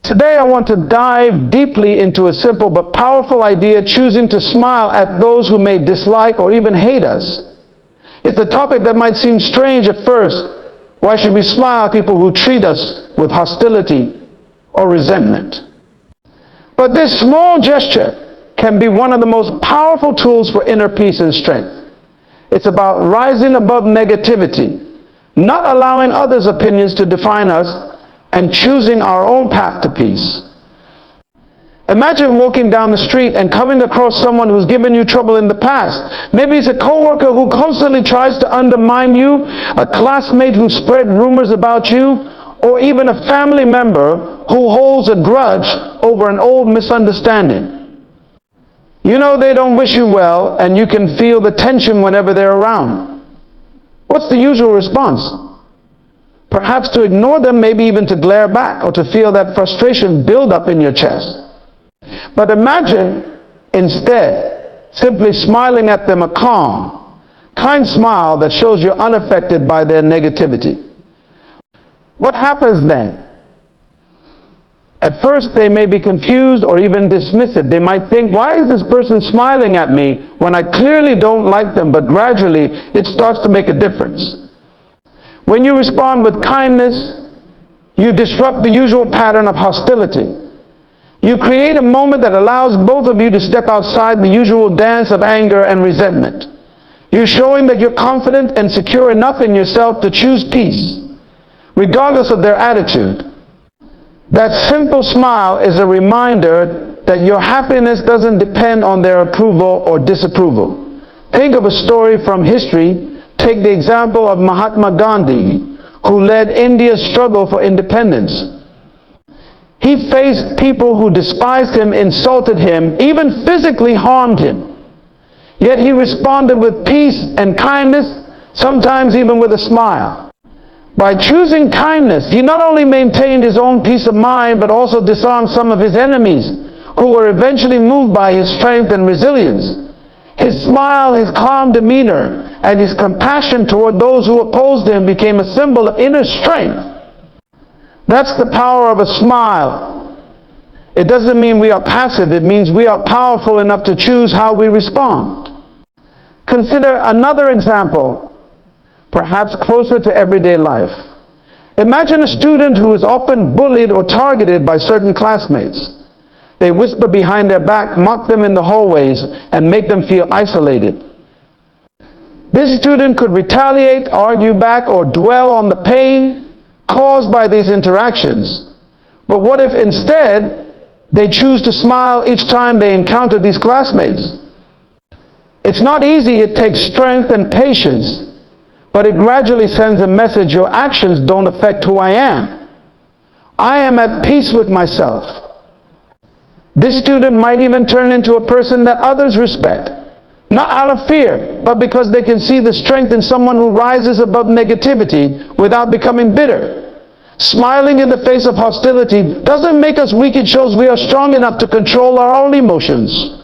Today I want to dive deeply into a simple but powerful idea: choosing to smile at those who may dislike or even hate us. It's a topic that might seem strange at first. Why should we smile at people who treat us with hostility or resentment? But this small gesture can be one of the most powerful tools for inner peace and strength. It's about rising above negativity, not allowing others' opinions to define us, and choosing our own path to peace. Imagine walking down the street and coming across someone who's given you trouble in the past. Maybe it's a coworker who constantly tries to undermine you, a classmate who spread rumors about you, or even a family member who holds a grudge over an old misunderstanding. You know they don't wish you well, and you can feel the tension whenever they're around. What's the usual response? Perhaps to ignore them, maybe even to glare back, or to feel that frustration build up in your chest. But imagine instead simply smiling at them, a calm, kind smile that shows you're unaffected by their negativity. What happens then? At first they may be confused or even dismissive. They might think, why is this person smiling at me when I clearly don't like them? But gradually it starts to make a difference. When you respond with kindness, you disrupt the usual pattern of hostility. You create a moment that allows both of you to step outside the usual dance of anger and resentment. You're showing that you're confident and secure enough in yourself to choose peace, regardless of their attitude. That simple smile is a reminder that your happiness doesn't depend on their approval or disapproval. Think of a story from history. Take the example of Mahatma Gandhi, who led India's struggle for independence. He faced people who despised him, insulted him, even physically harmed him. Yet he responded with peace and kindness, sometimes even with a smile. By choosing kindness, he not only maintained his own peace of mind, but also disarmed some of his enemies, who were eventually moved by his strength and resilience. His smile, his calm demeanor, and his compassion toward those who opposed him became a symbol of inner strength. That's the power of a smile. It doesn't mean we are passive. It means we are powerful enough to choose how we respond. Consider another example, perhaps closer to everyday life. Imagine a student who is often bullied or targeted by certain classmates. They whisper behind their back, mock them in the hallways, and make them feel isolated. This student could retaliate, argue back, or dwell on the pain caused by these interactions. But what if instead they choose to smile each time they encounter these classmates? It's not easy. It takes strength and patience, but it gradually sends a message: your actions don't affect who I am. I am at peace with myself. This student might even turn into a person that others respect, not out of fear, but because they can see the strength in someone who rises above negativity without becoming bitter. Smiling in the face of hostility doesn't make us weak. It shows we are strong enough to control our own emotions.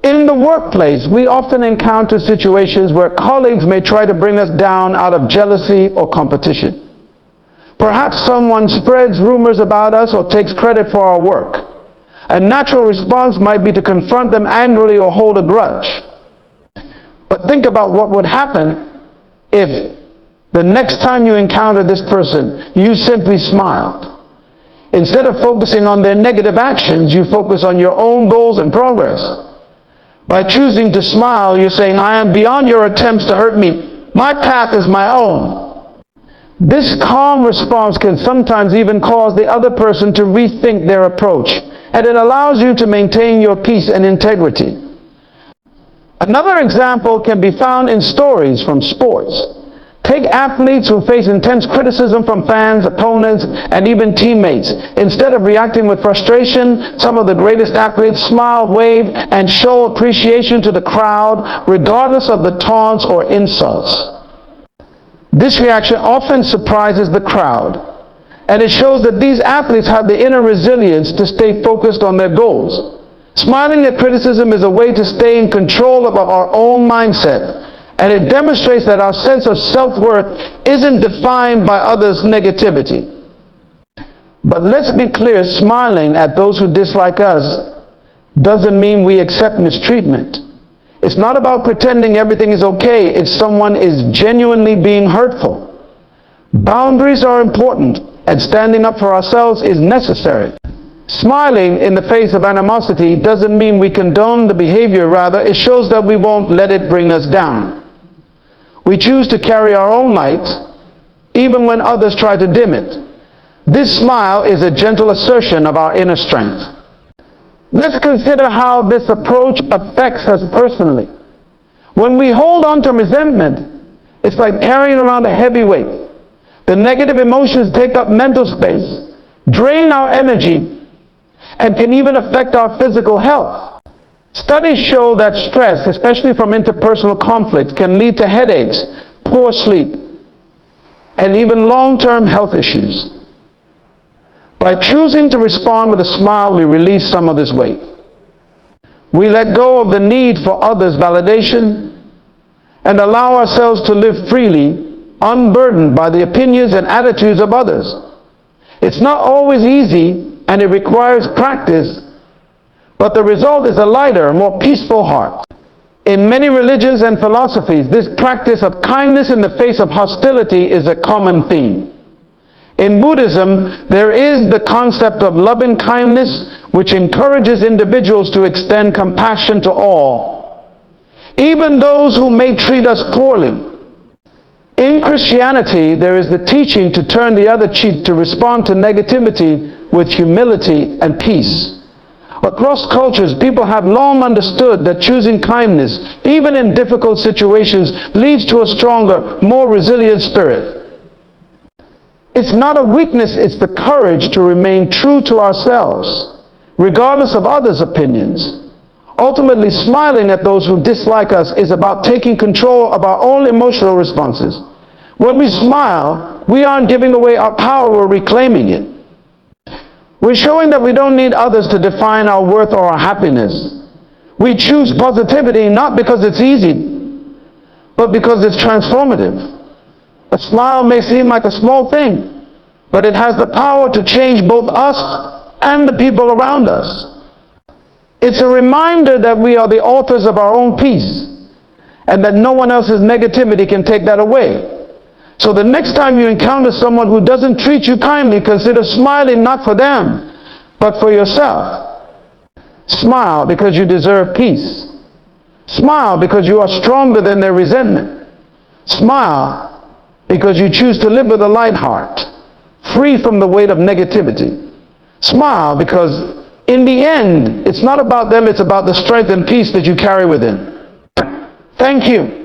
In the workplace, we often encounter situations where colleagues may try to bring us down out of jealousy or competition. Perhaps someone spreads rumors about us or takes credit for our work. A natural response might be to confront them angrily or hold a grudge. But think about what would happen if the next time you encounter this person, you simply smiled. Instead of focusing on their negative actions, you focus on your own goals and progress. By choosing to smile, you're saying, I am beyond your attempts to hurt me. My path is my own. This calm response can sometimes even cause the other person to rethink their approach, and it allows you to maintain your peace and integrity. Another example can be found in stories from sports. Take athletes who face intense criticism from fans, opponents, and even teammates. Instead of reacting with frustration, some of the greatest athletes smile, wave, and show appreciation to the crowd, regardless of the taunts or insults. This reaction often surprises the crowd, and it shows that these athletes have the inner resilience to stay focused on their goals. Smiling at criticism is a way to stay in control of our own mindset, and it demonstrates that our sense of self-worth isn't defined by others' negativity. But let's be clear, smiling at those who dislike us doesn't mean we accept mistreatment. It's not about pretending everything is okay if someone is genuinely being hurtful. Boundaries are important, and standing up for ourselves is necessary. Smiling in the face of animosity doesn't mean we condone the behavior. Rather, it shows that we won't let it bring us down. We choose to carry our own light, even when others try to dim it. This smile is a gentle assertion of our inner strength. Let's consider how this approach affects us personally. When we hold on to resentment, it's like carrying around a heavy weight. The negative emotions take up mental space, drain our energy, and can even affect our physical health. Studies show that stress, especially from interpersonal conflict, can lead to headaches, poor sleep, and even long-term health issues. By choosing to respond with a smile, we release some of this weight. We let go of the need for others' validation and allow ourselves to live freely, unburdened by the opinions and attitudes of others. It's not always easy, and it requires practice, but the result is a lighter, more peaceful heart. In many religions and philosophies, this practice of kindness in the face of hostility is a common theme. In Buddhism, there is the concept of loving kindness, which encourages individuals to extend compassion to all, even those who may treat us poorly. In Christianity, there is the teaching to turn the other cheek, to respond to negativity with humility and peace. Across cultures, people have long understood that choosing kindness, even in difficult situations, leads to a stronger, more resilient spirit. It's not a weakness, it's the courage to remain true to ourselves, regardless of others' opinions. Ultimately, smiling at those who dislike us is about taking control of our own emotional responses. When we smile, we aren't giving away our power, we're reclaiming it. We're showing that we don't need others to define our worth or our happiness. We choose positivity not because it's easy, but because it's transformative. A smile may seem like a small thing, but it has the power to change both us and the people around us. It's a reminder that we are the authors of our own peace, and that no one else's negativity can take that away. So the next time you encounter someone who doesn't treat you kindly, consider smiling not for them, but for yourself. Smile because you deserve peace. Smile because you are stronger than their resentment. Smile because you choose to live with a light heart, free from the weight of negativity. Smile because in the end, it's not about them, it's about the strength and peace that you carry within. Thank you.